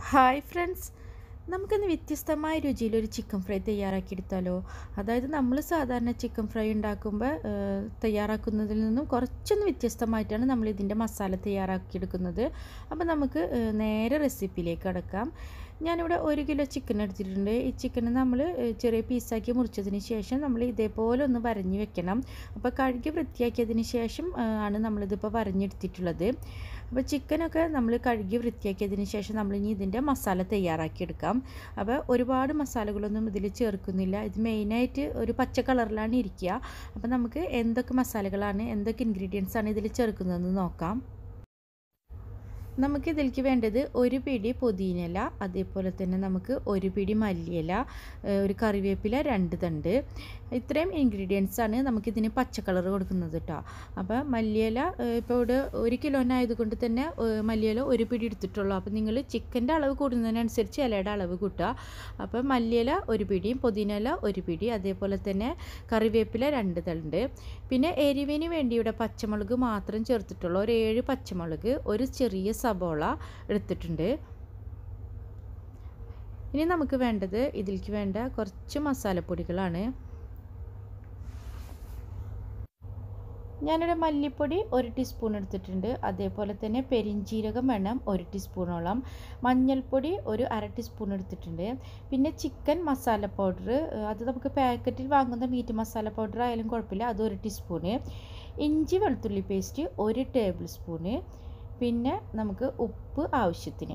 Hi friends, നമുക്കിന്ന് വ്യത്യസ്തമായ രുചിയിലൊരു chicken fry തയ്യാറാക്കിയെടുത്താലോ. അതായത് നമ്മൾ സാധാരണ ചിക്കൻ ഫ്രൈ ഉണ്ടാക്കുമ്പോൾ തയ്യാറാക്കുന്നതിൽ നിന്നും കുറച്ചൊന്ന് വ്യത്യസ്തമായിട്ടാണ് നമ്മൾ ഇതിൻ്റെ മസാല തയ്യാറാക്കിയെടുക്കുന്നത്. അപ്പോൾ നമുക്ക് നേരെ റെസിപ്പിയിലേക്ക് കടക്കാം. ഞാനിവിടെ 1 കിലോ ചിക്കൻ എടുത്തിട്ടുണ്ട്. ഈ ചിക്കൻ നമ്മൾ ചെറിയ പീസാക്കി മുറിച്ചതിന് ശേഷം നമ്മൾ ഇതേപോലെ ഒന്ന് വരഞ്ഞ് വെക്കണം. അപ്പോൾ കഴുകി വൃത്തിയാക്കിയതിന് ശേഷം ആണ് നമ്മളിതിപ്പോൾ വരഞ്ഞെടുത്തിട്ടുള്ളത്. അപ്പോൾ ചിക്കനൊക്കെ നമ്മൾ കഴുകി വൃത്തിയാക്കിയതിന് ശേഷം നമ്മളിനി ഇതിൻ്റെ മസാല തയ്യാറാക്കിയെടുക്കാം. അപ്പോൾ ഒരുപാട് മസാലകളൊന്നും ഇതിൽ ചേർക്കുന്നില്ല. ഇത് മെയിനായിട്ട് ഒരു പച്ച കളറിലാണ് ഇരിക്കുക. അപ്പോൾ നമുക്ക് എന്തൊക്കെ മസാലകളാണ്, എന്തൊക്കെ ഇൻഗ്രീഡിയൻസ് ആണ് ഇതിൽ ചേർക്കുന്നതെന്ന് നോക്കാം. നമുക്കിതിലേക്ക് വേണ്ടത് 1 പിടി പുതിനയില, അതേപോലെ തന്നെ നമുക്ക് 1 പിടി മല്ലിയില, ഒരു കറിവേപ്പില 2 തണ്ട്. ഇത്രയും ഇൻഗ്രീഡിയൻസ് ആണ് നമുക്കിതിന് പച്ച കളർ കൊടുക്കുന്നത് കേട്ടോ. അപ്പോൾ മല്ലിയില ഇപ്പോൾ ഇവിടെ 1 കിലോനായതുകൊണ്ട് തന്നെ മല്ലിയില 1 പിടി എടുത്തിട്ടുള്ളൂ. അപ്പോൾ നിങ്ങൾ ചിക്കൻ്റെ അളവ് കൂടുന്നതിനനുസരിച്ച് ഇലയുടെ അളവ് കൂട്ടുക. അപ്പോൾ മല്ലിയില 1 പിടിയും പുതിനയില 1 പിടി, അതേപോലെ തന്നെ കറിവേപ്പില 2 തണ്ട്. പിന്നെ എരിവിന് വേണ്ടി ഇവിടെ പച്ചമുളക് മാത്രം ചേർത്തിട്ടുള്ളൂ. ഒരു 7 പച്ചമുളക്, ഒരു ചെറിയ സബോള എടുത്തിട്ടുണ്ട്. ഇനി നമുക്ക് വേണ്ടത് ഇതിലേക്ക് വേണ്ട കുറച്ച് മസാലപ്പൊടികളാണ്. ഞാനിവിടെ മല്ലിപ്പൊടി 1 ടീസ്പൂൺ എടുത്തിട്ടുണ്ട്. അതേപോലെ തന്നെ പെരിഞ്ജീരകം വേണം 1 ടീസ്പൂണോളം. മഞ്ഞൾപ്പൊടി ഒരു 1/2 ടീസ്പൂൺ എടുത്തിട്ടുണ്ട്. പിന്നെ ചിക്കൻ മസാല പൗഡർ, അത് നമുക്ക് പാക്കറ്റിൽ വാങ്ങുന്ന മീറ്റ് മസാല പൗഡർ ആയാലും കുഴപ്പമില്ല, അത് 1 ടീസ്പൂണ്. ഇഞ്ചി വെളുത്തുള്ളി പേസ്റ്റ് 1 ടേബിൾ സ്പൂണ്. പിന്നെ നമുക്ക് ഉപ്പ് ആവശ്യത്തിന്.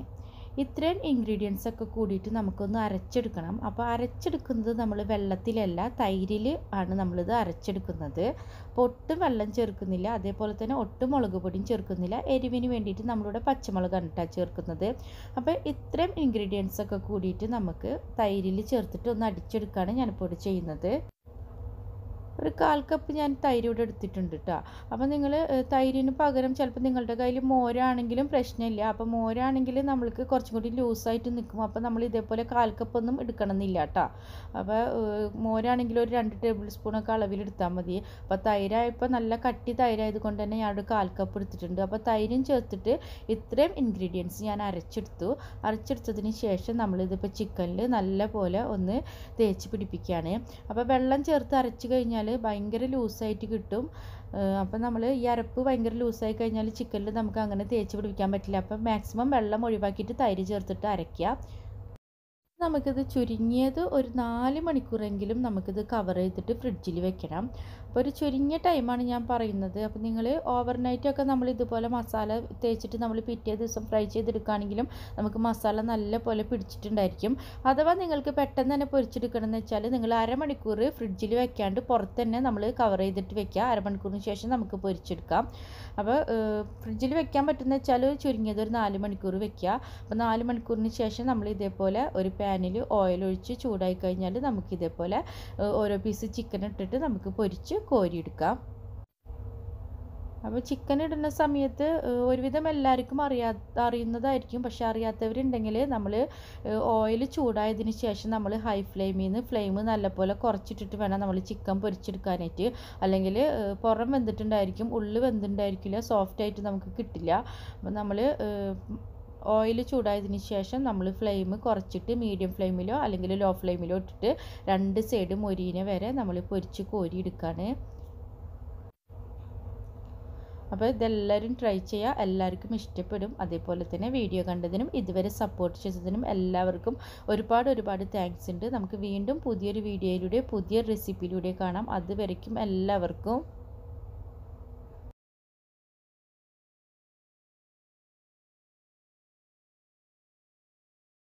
ഇത്രയും ഇൻഗ്രീഡിയൻസ് ഒക്കെ കൂടിയിട്ട് നമുക്കൊന്ന് അരച്ചെടുക്കണം. അപ്പോൾ അരച്ചെടുക്കുന്നത് നമ്മൾ വെള്ളത്തിലല്ല, തൈരിൽ ആണ് നമ്മളിത് അരച്ചെടുക്കുന്നത്. അപ്പോൾ ഒട്ടും വെള്ളം ചേർക്കുന്നില്ല, അതേപോലെ തന്നെ ഒട്ടും മുളക് പൊടിയും ചേർക്കുന്നില്ല. എരിവിന് വേണ്ടിയിട്ട് നമ്മളിവിടെ പച്ചമുളകാണ് കേട്ടോ ചേർക്കുന്നത്. അപ്പോൾ ഇത്രയും ഇൻഗ്രീഡിയൻസ് ഒക്കെ കൂടിയിട്ട് നമുക്ക് തൈരിൽ ചേർത്തിട്ട് ഒന്ന് അടിച്ചെടുക്കുകയാണ് ഞാനിപ്പോൾ ഇവിടെ ചെയ്യുന്നത്. ഒരു 1/4 കപ്പ് ഞാൻ തൈര് ഇവിടെ എടുത്തിട്ടുണ്ട് കേട്ടോ. അപ്പോൾ നിങ്ങൾ തൈരിന് പകരം ചിലപ്പോൾ നിങ്ങളുടെ കയ്യിൽ മോരാണെങ്കിലും പ്രശ്നമില്ല. അപ്പോൾ മോരാണെങ്കിൽ നമ്മൾക്ക് കുറച്ചും കൂടി ലൂസായിട്ട് നിൽക്കും. അപ്പോൾ നമ്മൾ ഇതേപോലെ 1/4 കപ്പൊന്നും എടുക്കണമെന്നില്ല കേട്ടോ. അപ്പോൾ മോരാണെങ്കിൽ ഒരു 2 ടേബിൾ സ്പൂണൊക്കെ അളവിലെടുത്താൽ മതി. അപ്പോൾ തൈരായപ്പോൾ നല്ല കട്ടി തൈരായത് കൊണ്ട് തന്നെ ഞാൻ ഒരു 1/4 കപ്പ് എടുത്തിട്ടുണ്ട്. അപ്പോൾ തൈരും ചേർത്തിട്ട് ഇത്രയും ഇൻഗ്രീഡിയൻസ് ഞാൻ അരച്ചെടുത്തതിന് ശേഷം നമ്മളിതിപ്പോൾ ചിക്കനിൽ നല്ല പോലെ ഒന്ന് തേച്ച് പിടിപ്പിക്കുകയാണ്. അപ്പോൾ വെള്ളം ചേർത്ത് അരച്ച് കഴിഞ്ഞാൽ ഭയങ്കര ലൂസായിട്ട് കിട്ടും. അപ്പോൾ നമ്മൾ ഈ അരപ്പ് ഭയങ്കര ലൂസായി കഴിഞ്ഞാൽ ചിക്കനിൽ നമുക്ക് അങ്ങനെ തേച്ച് പിടിപ്പിക്കാൻ പറ്റില്ല. അപ്പം മാക്സിമം വെള്ളം ഒഴിവാക്കിയിട്ട് തൈര് ചേർത്തിട്ട് അരയ്ക്കുക. നമുക്കിത് ചുരുങ്ങിയത് ഒരു 4 മണിക്കൂറെങ്കിലും നമുക്കിത് കവർ ചെയ്തിട്ട് ഫ്രിഡ്ജിൽ വെക്കണം. അപ്പോൾ ഒരു ചുരുങ്ങിയ ടൈമാണ് ഞാൻ പറയുന്നത്. അപ്പോൾ നിങ്ങൾ ഓവർനൈറ്റൊക്കെ നമ്മൾ ഇതുപോലെ മസാല തേച്ചിട്ട് നമ്മൾ പിറ്റേ ദിവസം ഫ്രൈ ചെയ്തെടുക്കുകയാണെങ്കിലും നമുക്ക് മസാല നല്ല പോലെ പിടിച്ചിട്ടുണ്ടായിരിക്കും. അഥവാ നിങ്ങൾക്ക് പെട്ടെന്ന് തന്നെ പൊരിച്ചെടുക്കണമെന്ന് വെച്ചാൽ നിങ്ങൾ അരമണിക്കൂർ ഫ്രിഡ്ജിൽ വെക്കാണ്ട് പുറത്ത് തന്നെ നമ്മൾ കവർ ചെയ്തിട്ട് വെക്കുക. അരമണിക്കൂറിന് ശേഷം നമുക്ക് പൊരിച്ചെടുക്കാം. അപ്പോൾ ഫ്രിഡ്ജിൽ വെക്കാൻ പറ്റുന്ന വെച്ചാൽ ചുരുങ്ങിയത് ഒരു 4 മണിക്കൂർ വെക്കുക. അപ്പോൾ 4 മണിക്കൂറിന് ശേഷം നമ്മൾ ഇതേപോലെ ഒരു പാനിൽ ഓയിൽ ഒഴിച്ച് ചൂടായി കഴിഞ്ഞാൽ നമുക്ക് ഇതേപോലെ ഓരോ പീസ് ചിക്കൻ ഇട്ടിട്ട് നമുക്ക് പൊരിച്ച് കോരിയെടുക്കാം. അപ്പോൾ ചിക്കൻ ഇടുന്ന സമയത്ത് ഒരുവിധം എല്ലാവർക്കും അറിയുന്നതായിരിക്കും. പക്ഷെ അറിയാത്തവരുണ്ടെങ്കിൽ നമ്മൾ ഓയിൽ ചൂടായതിന് ശേഷം നമ്മൾ ഹൈ ഫ്ലെയിമിൽ നിന്ന് ഫ്ലെയിം നല്ലപോലെ കുറച്ചിട്ടിട്ട് വേണം നമ്മൾ ചിക്കൻ പൊരിച്ചെടുക്കാനായിട്ട്. അല്ലെങ്കിൽ പുറം വെന്തിട്ടുണ്ടായിരിക്കും, ഉള്ളിൽ വെന്തിട്ടുണ്ടായിരിക്കില്ല, സോഫ്റ്റായിട്ട് നമുക്ക് കിട്ടില്ല. അപ്പോൾ നമ്മൾ ഓയിൽ ചൂടായതിന് ശേഷം നമ്മൾ ഫ്ലെയിം കുറച്ചിട്ട് മീഡിയം ഫ്ലെയിമിലോ അല്ലെങ്കിൽ ലോ ഫ്ലെയിമിലോ ഇട്ടിട്ട് 2 സൈഡ് മൊരിയുന്ന വരെ നമ്മൾ പൊരിച്ച് കോരിയെടുക്കുകയാണ്. അപ്പോൾ ഇതെല്ലാവരും ട്രൈ ചെയ്യുക, എല്ലാവർക്കും ഇഷ്ടപ്പെടും. അതേപോലെ തന്നെ വീഡിയോ കണ്ടതിനും ഇതുവരെ സപ്പോർട്ട് ചെയ്തതിനും എല്ലാവർക്കും ഒരുപാട് താങ്ക്സ് ഉണ്ട്. നമുക്ക് വീണ്ടും പുതിയൊരു വീഡിയോയിലൂടെ പുതിയൊരു റെസിപ്പിയിലൂടെ കാണാം. അതുവരയ്ക്കും എല്ലാവർക്കും